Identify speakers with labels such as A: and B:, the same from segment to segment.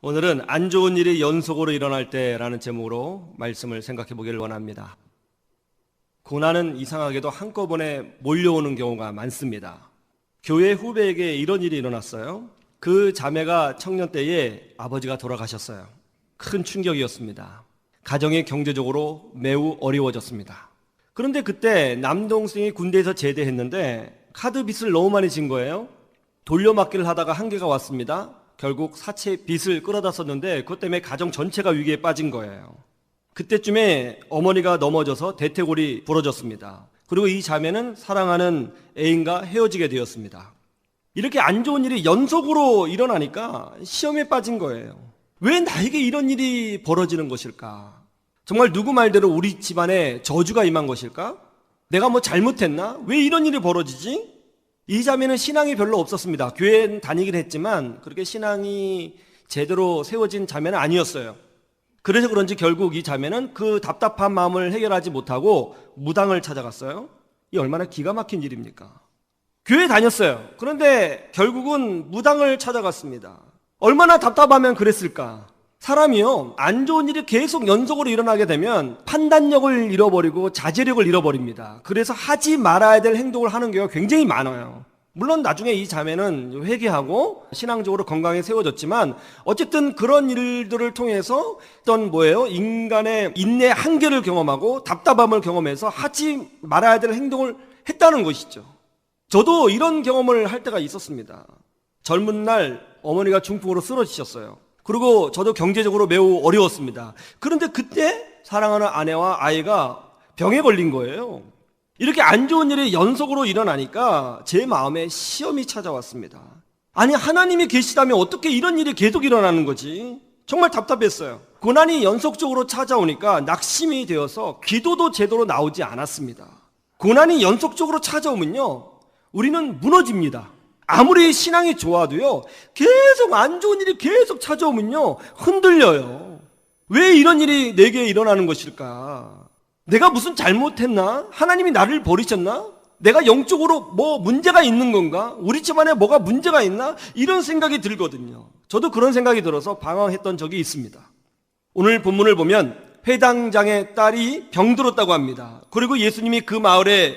A: 오늘은 안 좋은 일이 연속으로 일어날 때라는 제목으로 말씀을 생각해 보기를 원합니다. 고난은 이상하게도 한꺼번에 몰려오는 경우가 많습니다. 교회 후배에게 이런 일이 일어났어요. 그 자매가 청년 때에 아버지가 돌아가셨어요. 큰 충격이었습니다. 가정이 경제적으로 매우 어려워졌습니다. 그런데 그때 남동생이 군대에서 제대했는데 카드 빚을 너무 많이 진 거예요. 돌려막기를 하다가 한계가 왔습니다. 결국 사채 빚을 끌어다 썼는데 그것 때문에 가정 전체가 위기에 빠진 거예요. 그때쯤에 어머니가 넘어져서 대퇴골이 부러졌습니다. 그리고 이 자매는 사랑하는 애인과 헤어지게 되었습니다. 이렇게 안 좋은 일이 연속으로 일어나니까 시험에 빠진 거예요. 왜 나에게 이런 일이 벌어지는 것일까? 정말 누구 말대로 우리 집안에 저주가 임한 것일까? 내가 뭐 잘못했나? 왜 이런 일이 벌어지지? 이 자매는 신앙이 별로 없었습니다. 교회는 다니긴 했지만 그렇게 신앙이 제대로 세워진 자매는 아니었어요. 그래서 그런지 결국 이 자매는 그 답답한 마음을 해결하지 못하고 무당을 찾아갔어요. 이 얼마나 기가 막힌 일입니까? 교회 다녔어요. 그런데 결국은 무당을 찾아갔습니다. 얼마나 답답하면 그랬을까? 사람이요, 안 좋은 일이 계속 연속으로 일어나게 되면 판단력을 잃어버리고 자제력을 잃어버립니다. 그래서 하지 말아야 될 행동을 하는 경우가 굉장히 많아요. 물론 나중에 이 자매는 회개하고 신앙적으로 건강에 세워졌지만 어쨌든 그런 일들을 통해서 인간의 인내 한계를 경험하고 답답함을 경험해서 하지 말아야 될 행동을 했다는 것이죠. 저도 이런 경험을 할 때가 있었습니다. 젊은 날 어머니가 중풍으로 쓰러지셨어요. 그리고 저도 경제적으로 매우 어려웠습니다. 그런데 그때 사랑하는 아내와 아이가 병에 걸린 거예요. 이렇게 안 좋은 일이 연속으로 일어나니까 제 마음에 시험이 찾아왔습니다. 아니, 하나님이 계시다면 어떻게 이런 일이 계속 일어나는 거지? 정말 답답했어요. 고난이 연속적으로 찾아오니까 낙심이 되어서 기도도 제대로 나오지 않았습니다. 고난이 연속적으로 찾아오면요, 우리는 무너집니다. 아무리 신앙이 좋아도요, 계속 안 좋은 일이 계속 찾아오면요, 흔들려요. 왜 이런 일이 내게 일어나는 것일까? 내가 무슨 잘못했나? 하나님이 나를 버리셨나? 내가 영적으로 뭐 문제가 있는 건가? 우리 집안에 뭐가 문제가 있나? 이런 생각이 들거든요. 저도 그런 생각이 들어서 방황했던 적이 있습니다. 오늘 본문을 보면 회당장의 딸이 병들었다고 합니다. 그리고 예수님이 그 마을에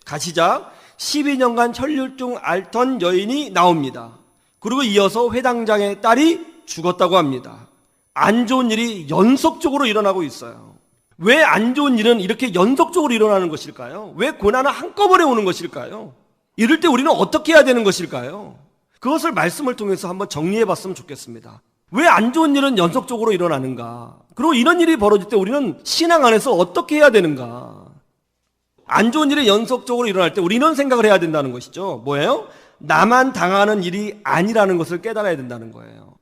A: 가시자 12년간 혈류증 앓던 여인이 나옵니다. 그리고 이어서 회당장의 딸이 죽었다고 합니다. 안 좋은 일이 연속적으로 일어나고 있어요. 왜 안 좋은 일은 이렇게 연속적으로 일어나는 것일까요? 왜 고난은 한꺼번에 오는 것일까요? 이럴 때 우리는 어떻게 해야 되는 것일까요? 그것을 말씀을 통해서 한번 정리해 봤으면 좋겠습니다. 왜 안 좋은 일은 연속적으로 일어나는가? 그리고 이런 일이 벌어질 때 우리는 신앙 안에서 어떻게 해야 되는가? 안 좋은 일이 연속적으로 일어날 때 우리는 생각을 해야 된다는 것이죠. 뭐예요? 나만 당하는 일이 아니라는 것을 깨달아야 된다는 거예요.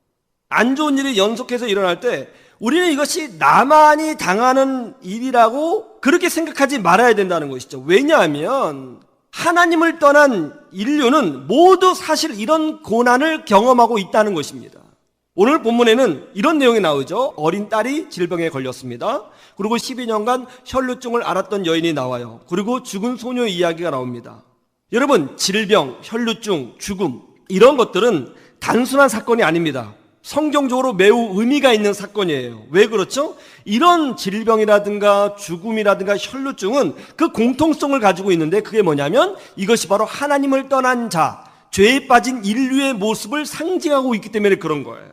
A: 안 좋은 일이 연속해서 일어날 때 우리는 이것이 나만이 당하는 일이라고 그렇게 생각하지 말아야 된다는 것이죠. 왜냐하면 하나님을 떠난 인류는 모두 사실 이런 고난을 경험하고 있다는 것입니다. 오늘 본문에는 이런 내용이 나오죠. 어린 딸이 질병에 걸렸습니다. 그리고 12년간 혈루증을 앓았던 여인이 나와요. 그리고 죽은 소녀의 이야기가 나옵니다. 여러분, 질병, 혈루증, 죽음, 이런 것들은 단순한 사건이 아닙니다. 성경적으로 매우 의미가 있는 사건이에요. 왜 그렇죠? 이런 질병이라든가 죽음이라든가 혈루증은 그 공통성을 가지고 있는데 그게 뭐냐면 이것이 바로 하나님을 떠난 자, 죄에 빠진 인류의 모습을 상징하고 있기 때문에 그런 거예요.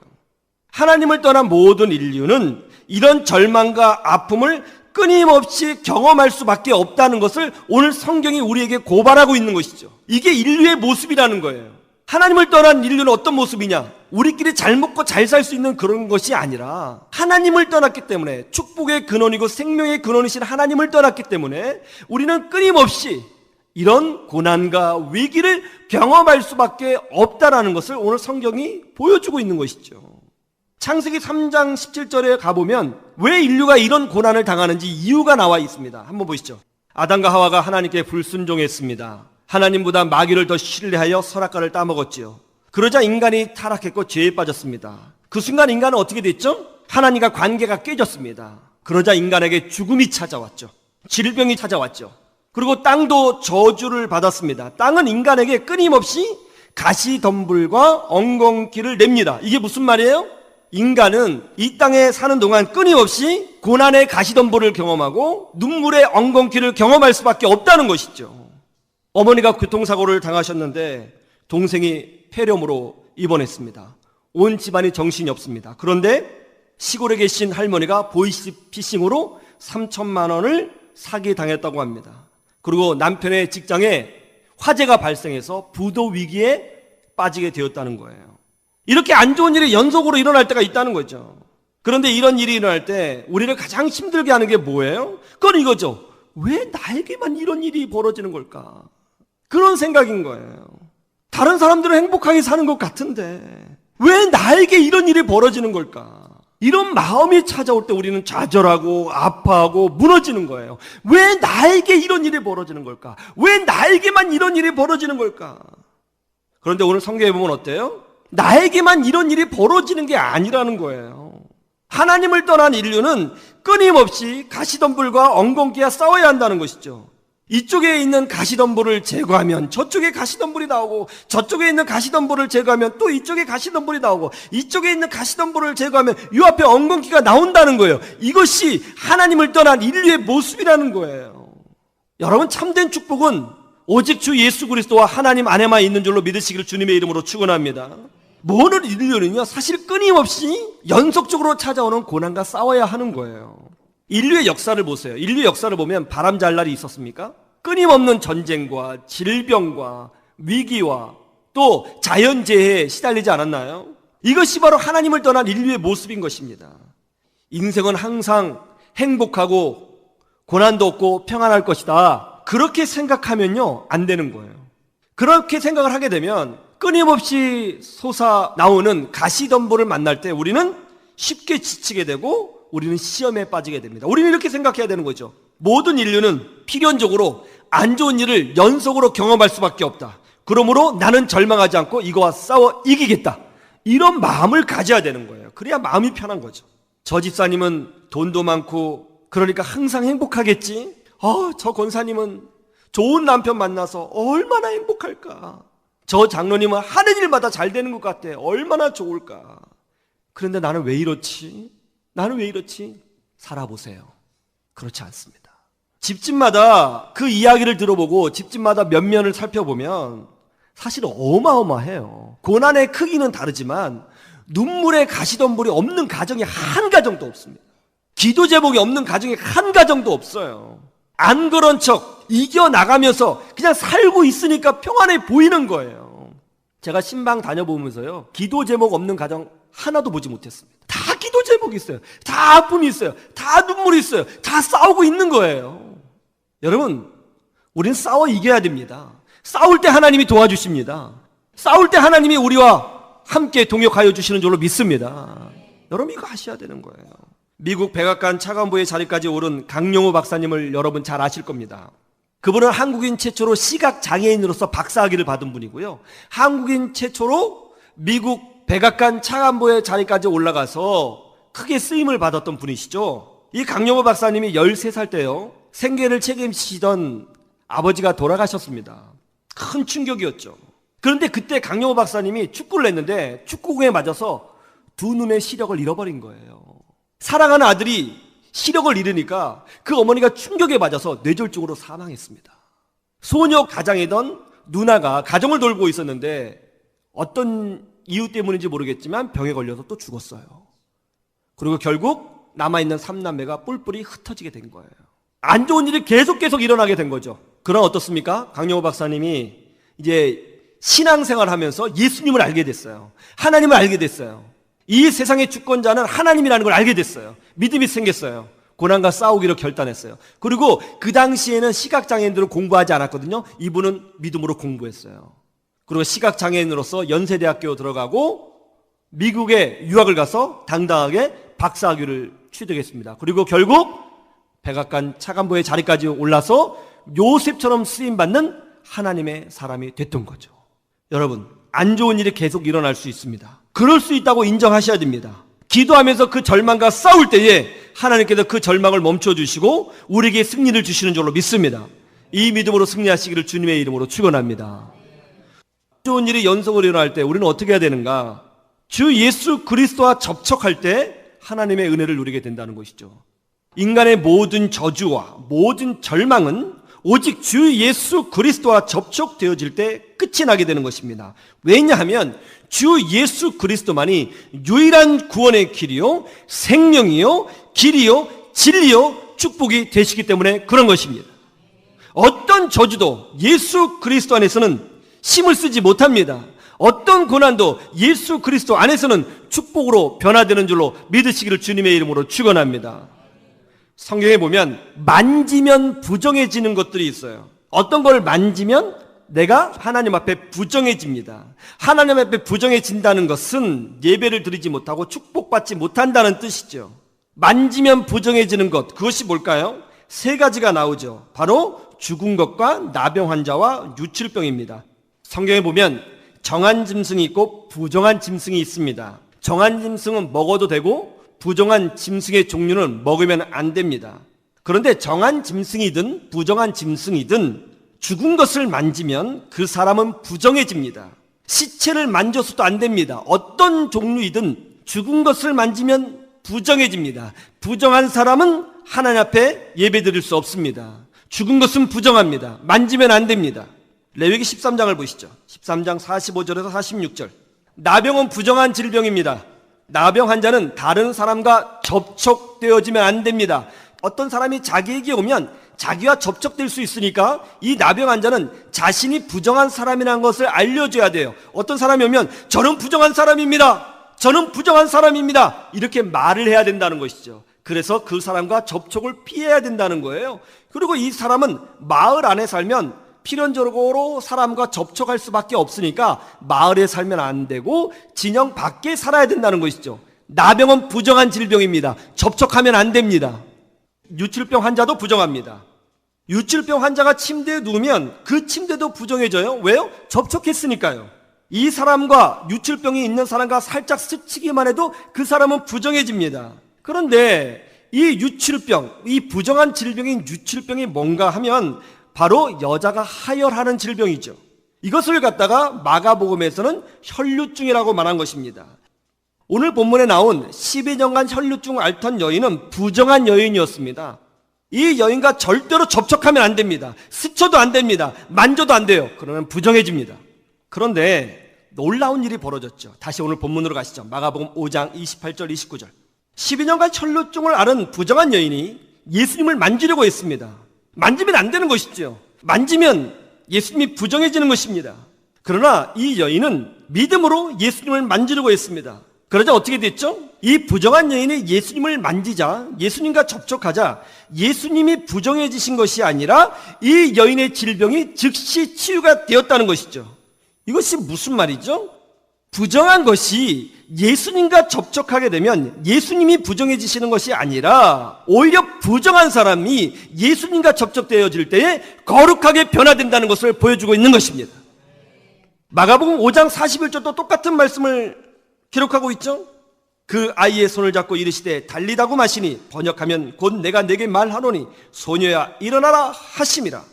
A: 하나님을 떠난 모든 인류는 이런 절망과 아픔을 끊임없이 경험할 수밖에 없다는 것을 오늘 성경이 우리에게 고발하고 있는 것이죠. 이게 인류의 모습이라는 거예요. 하나님을 떠난 인류는 어떤 모습이냐? 우리끼리 잘 먹고 잘 살 수 있는 그런 것이 아니라 하나님을 떠났기 때문에, 축복의 근원이고 생명의 근원이신 하나님을 떠났기 때문에 우리는 끊임없이 이런 고난과 위기를 경험할 수밖에 없다라는 것을 오늘 성경이 보여주고 있는 것이죠. 창세기 3장 17절에 가보면 왜 인류가 이런 고난을 당하는지 이유가 나와 있습니다. 한번 보시죠. 아담과 하와가 하나님께 불순종했습니다. 하나님보다 마귀를 더 신뢰하여 선악과를 따먹었지요. 그러자 인간이 타락했고 죄에 빠졌습니다. 그 순간 인간은 어떻게 됐죠? 하나님과 관계가 깨졌습니다. 그러자 인간에게 죽음이 찾아왔죠. 질병이 찾아왔죠. 그리고 땅도 저주를 받았습니다. 땅은 인간에게 끊임없이 가시덤불과 엉겅퀴를 냅니다. 이게 무슨 말이에요? 인간은 이 땅에 사는 동안 끊임없이 고난의 가시덤불을 경험하고 눈물의 엉겅퀴를 경험할 수밖에 없다는 것이죠. 어머니가 교통사고를 당하셨는데 동생이 폐렴으로 입원했습니다. 온 집안이 정신이 없습니다. 그런데 시골에 계신 할머니가 보이스피싱으로 3천만 원을 사기당했다고 합니다. 그리고 남편의 직장에 화재가 발생해서 부도 위기에 빠지게 되었다는 거예요. 이렇게 안 좋은 일이 연속으로 일어날 때가 있다는 거죠. 그런데 이런 일이 일어날 때 우리를 가장 힘들게 하는 게 뭐예요? 그건 이거죠. 왜 나에게만 이런 일이 벌어지는 걸까? 그런 생각인 거예요. 다른 사람들은 행복하게 사는 것 같은데 왜 나에게 이런 일이 벌어지는 걸까? 이런 마음이 찾아올 때 우리는 좌절하고 아파하고 무너지는 거예요. 왜 나에게 이런 일이 벌어지는 걸까? 왜 나에게만 이런 일이 벌어지는 걸까? 그런데 오늘 성경에 보면 어때요? 나에게만 이런 일이 벌어지는 게 아니라는 거예요. 하나님을 떠난 인류는 끊임없이 가시덤불과 엉겅퀴와 싸워야 한다는 것이죠. 이쪽에 있는 가시덤불을 제거하면 저쪽에 가시덤불이 나오고, 저쪽에 있는 가시덤불을 제거하면 또 이쪽에 가시덤불이 나오고, 이쪽에 있는 가시덤불을 제거하면 이 앞에 엉겅퀴가 나온다는 거예요. 이것이 하나님을 떠난 인류의 모습이라는 거예요. 여러분, 참된 축복은 오직 주 예수 그리스도와 하나님 안에만 있는 줄로 믿으시기를 주님의 이름으로 축원합니다. 모든 인류는요, 사실 끊임없이 연속적으로 찾아오는 고난과 싸워야 하는 거예요. 인류의 역사를 보세요. 인류의 역사를 보면 바람 잘 날이 있었습니까? 끊임없는 전쟁과 질병과 위기와 또 자연재해에 시달리지 않았나요? 이것이 바로 하나님을 떠난 인류의 모습인 것입니다. 인생은 항상 행복하고 고난도 없고 평안할 것이다. 그렇게 생각하면요, 안 되는 거예요. 그렇게 생각을 하게 되면 끊임없이 솟아나오는 가시덤불을 만날 때 우리는 쉽게 지치게 되고 우리는 시험에 빠지게 됩니다. 우리는 이렇게 생각해야 되는 거죠. 모든 인류는 필연적으로 안 좋은 일을 연속으로 경험할 수밖에 없다. 그러므로 나는 절망하지 않고 이거와 싸워 이기겠다. 이런 마음을 가져야 되는 거예요. 그래야 마음이 편한 거죠. 저 집사님은 돈도 많고 그러니까 항상 행복하겠지. 저 권사님은 좋은 남편 만나서 얼마나 행복할까. 저 장로님은 하는 일마다 잘 되는 것 같아. 얼마나 좋을까. 그런데 나는 왜 이렇지? 나는 왜 이렇지? 살아보세요. 그렇지 않습니다. 집집마다 그 이야기를 들어보고 집집마다 면면을 살펴보면 사실 어마어마해요. 고난의 크기는 다르지만 눈물의 가시덤불이 없는 가정이 한 가정도 없습니다. 기도 제목이 없는 가정이 한 가정도 없어요. 안 그런 척 이겨나가면서 그냥 살고 있으니까 평안해 보이는 거예요. 제가 신방 다녀보면서요, 기도 제목 없는 가정 하나도 보지 못했습니다. 다 기도 제목이 있어요. 다 아픔이 있어요. 다 눈물이 있어요. 다 싸우고 있는 거예요. 여러분, 우리는 싸워 이겨야 됩니다. 싸울 때 하나님이 도와주십니다. 싸울 때 하나님이 우리와 함께 동역하여 주시는 줄로 믿습니다. 여러분, 이거 하셔야 되는 거예요. 미국 백악관 차관보의 자리까지 오른 강용호 박사님을 여러분 잘 아실 겁니다. 그분은 한국인 최초로 시각장애인으로서 박사학위를 받은 분이고요. 한국인 최초로 미국 백악관 차관보의 자리까지 올라가서 크게 쓰임을 받았던 분이시죠. 이 강용호 박사님이 13살 때요, 생계를 책임지시던 아버지가 돌아가셨습니다. 큰 충격이었죠. 그런데 그때 강용호 박사님이 축구를 했는데 축구공에 맞아서 두 눈의 시력을 잃어버린 거예요. 사랑하는 아들이 시력을 잃으니까 그 어머니가 충격에 맞아서 뇌졸중으로 사망했습니다. 소녀 가장이던 누나가 가정을 돌보고 있었는데 어떤 이유 때문인지 모르겠지만 병에 걸려서 또 죽었어요. 그리고 결국 남아있는 3남매가 뿔뿔이 흩어지게 된 거예요. 안 좋은 일이 계속 일어나게 된 거죠. 그럼 어떻습니까? 강용호 박사님이 이제 신앙생활을 하면서 예수님을 알게 됐어요. 하나님을 알게 됐어요. 이 세상의 주권자는 하나님이라는 걸 알게 됐어요. 믿음이 생겼어요. 고난과 싸우기로 결단했어요. 그리고 그 당시에는 시각장애인들은 공부하지 않았거든요. 이분은 믿음으로 공부했어요. 그리고 시각장애인으로서 연세대학교 들어가고 미국에 유학을 가서 당당하게 박사학위를 취득했습니다. 그리고 결국 백악관 차관보의 자리까지 올라서 요셉처럼 쓰임받는 하나님의 사람이 됐던 거죠. 여러분, 안 좋은 일이 계속 일어날 수 있습니다. 그럴 수 있다고 인정하셔야 됩니다. 기도하면서 그 절망과 싸울 때에 하나님께서 그 절망을 멈춰주시고 우리에게 승리를 주시는 줄로 믿습니다. 이 믿음으로 승리하시기를 주님의 이름으로 축원합니다. 좋은 일이 연속으로 일어날 때 우리는 어떻게 해야 되는가? 주 예수 그리스도와 접촉할 때 하나님의 은혜를 누리게 된다는 것이죠. 인간의 모든 저주와 모든 절망은 오직 주 예수 그리스도와 접촉되어질 때 끝이 나게 되는 것입니다. 왜냐하면 주 예수 그리스도만이 유일한 구원의 길이요, 생명이요, 길이요, 진리요, 축복이 되시기 때문에 그런 것입니다. 어떤 저주도 예수 그리스도 안에서는 힘을 쓰지 못합니다. 어떤 고난도 예수 그리스도 안에서는 축복으로 변화되는 줄로 믿으시기를 주님의 이름으로 축원합니다. 성경에 보면 만지면 부정해지는 것들이 있어요. 어떤 걸 만지면 내가 하나님 앞에 부정해집니다. 하나님 앞에 부정해진다는 것은 예배를 드리지 못하고 축복받지 못한다는 뜻이죠. 만지면 부정해지는 것, 그것이 뭘까요? 세 가지가 나오죠. 바로 죽은 것과 나병 환자와 유출병입니다. 성경에 보면 정한 짐승이 있고 부정한 짐승이 있습니다. 정한 짐승은 먹어도 되고 부정한 짐승의 종류는 먹으면 안 됩니다. 그런데 정한 짐승이든 부정한 짐승이든 죽은 것을 만지면 그 사람은 부정해집니다. 시체를 만져서도 안 됩니다. 어떤 종류이든 죽은 것을 만지면 부정해집니다. 부정한 사람은 하나님 앞에 예배드릴 수 없습니다. 죽은 것은 부정합니다. 만지면 안 됩니다. 레위기 13장을 보시죠. 13장 45절에서 46절. 나병은 부정한 질병입니다. 나병 환자는 다른 사람과 접촉되어지면 안 됩니다. 어떤 사람이 자기에게 오면 자기와 접촉될 수 있으니까 이 나병 환자는 자신이 부정한 사람이라는 것을 알려줘야 돼요. 어떤 사람이 오면 저는 부정한 사람입니다. 저는 부정한 사람입니다. 이렇게 말을 해야 된다는 것이죠. 그래서 그 사람과 접촉을 피해야 된다는 거예요. 그리고 이 사람은 마을 안에 살면 필연적으로 사람과 접촉할 수밖에 없으니까 마을에 살면 안 되고 진영 밖에 살아야 된다는 것이죠. 나병은 부정한 질병입니다. 접촉하면 안 됩니다. 유출병 환자도 부정합니다. 유출병 환자가 침대에 누우면 그 침대도 부정해져요. 왜요? 접촉했으니까요. 이 사람과 유출병이 있는 사람과 살짝 스치기만 해도 그 사람은 부정해집니다. 그런데 이 유출병, 이 부정한 질병인 유출병이 뭔가 하면 바로 여자가 하혈하는 질병이죠. 이것을 갖다가 마가복음에서는 혈루증이라고 말한 것입니다. 오늘 본문에 나온 12년간 혈루증 앓던 여인은 부정한 여인이었습니다. 이 여인과 절대로 접촉하면 안 됩니다. 스쳐도 안 됩니다. 만져도 안 돼요. 그러면 부정해집니다. 그런데 놀라운 일이 벌어졌죠. 다시 오늘 본문으로 가시죠. 마가복음 5장 28절 29절. 12년간 혈루증을 앓은 부정한 여인이 예수님을 만지려고 했습니다. 만지면 안 되는 것이죠. 만지면 예수님이 부정해지는 것입니다. 그러나 이 여인은 믿음으로 예수님을 만지려고 했습니다. 그러자 어떻게 됐죠? 이 부정한 여인이 예수님을 만지자, 예수님과 접촉하자 예수님이 부정해지신 것이 아니라 이 여인의 질병이 즉시 치유가 되었다는 것이죠. 이것이 무슨 말이죠? 부정한 것이 예수님과 접촉하게 되면 예수님이 부정해지시는 것이 아니라 오히려 부정한 사람이 예수님과 접촉되어질 때에 거룩하게 변화된다는 것을 보여주고 있는 것입니다. 마가복음 5장 41절도 똑같은 말씀을 기록하고 있죠. 그 아이의 손을 잡고 이르시되 달리다고 마시니 번역하면 곧 내가 내게 말하노니 소녀야 일어나라 하심이라.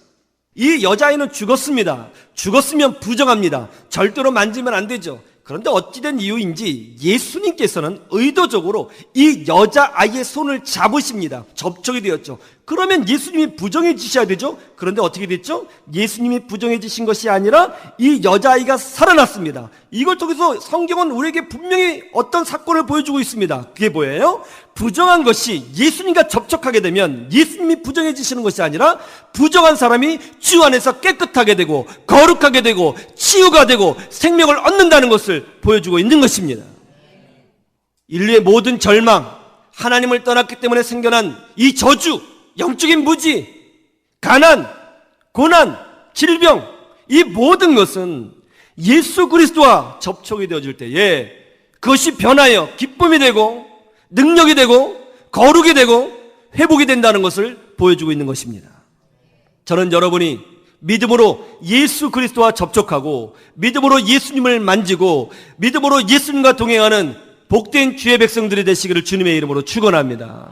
A: 이 여자아이는 죽었습니다. 죽었으면 부정합니다. 절대로 만지면 안 되죠. 그런데 어찌된 이유인지 예수님께서는 의도적으로 이 여자아이의 손을 잡으십니다. 접촉이 되었죠. 그러면 예수님이 부정해지셔야 되죠. 그런데 어떻게 됐죠? 예수님이 부정해지신 것이 아니라 이 여자아이가 살아났습니다. 이걸 통해서 성경은 우리에게 분명히 어떤 사건을 보여주고 있습니다. 그게 뭐예요? 부정한 것이 예수님과 접촉하게 되면 예수님이 부정해지시는 것이 아니라 부정한 사람이 주 안에서 깨끗하게 되고 거룩하게 되고 치유가 되고 생명을 얻는다는 것을 보여주고 있는 것입니다. 인류의 모든 절망, 하나님을 떠났기 때문에 생겨난 이 저주, 영적인 무지, 가난, 고난, 질병, 이 모든 것은 예수 그리스도와 접촉이 되어질 때에 그것이 변하여 기쁨이 되고 능력이 되고 거룩이 되고 회복이 된다는 것을 보여주고 있는 것입니다. 저는 여러분이 믿음으로 예수 그리스도와 접촉하고 믿음으로 예수님을 만지고 믿음으로 예수님과 동행하는 복된 주의 백성들이 되시기를 주님의 이름으로 축원합니다.